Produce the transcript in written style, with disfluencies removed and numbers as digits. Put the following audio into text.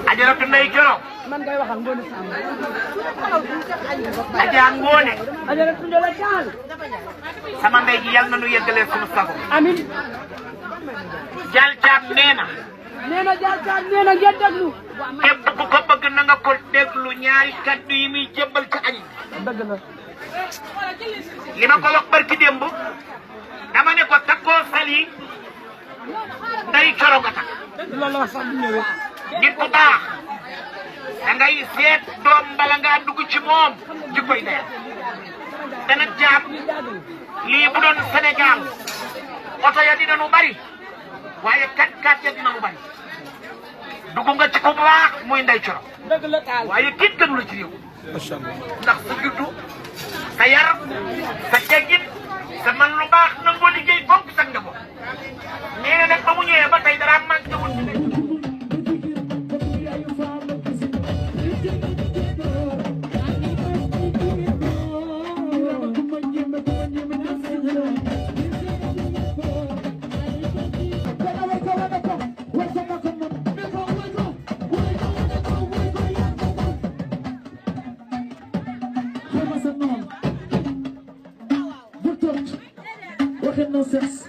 ajaratu Ndeye Coro. man ngay waxal Ngoné Samb. Adja Ngoné. ajaratu Ndeye Thial. sama ndey ji yal na nu yeggalee sunu sago. amin. Dial Thiam nee na. Dial Thiam nee na ngeen déglu. képp ku ko bëgg na nga ko déglu ñaari kaddu yi muy jébbal ci añ. dëgg la. li ma ko wax barki démb dama ne ko takkoo sali Ndeye Coro nga takk. loolu la sax bu ñëwee. nit ku baax da ngay seet doom bala ngaa dugg ci moom ji koy dee. te nag jaam lii bu doon Sénégal oto ya dina nu bari waaye 4x4 ya dina nu bari dugg nga ci ku baax muy Ndeye Coro. dëgg la taal waaye kii gënu la ci réew. macha allah ndax sa juddu sa yar sa teggin sa man lu baax nangoo liggéey fonk sa njaboot nee na nag ba mu ñëwee ba tey dara manqué wul ci nekk. Waxin na seet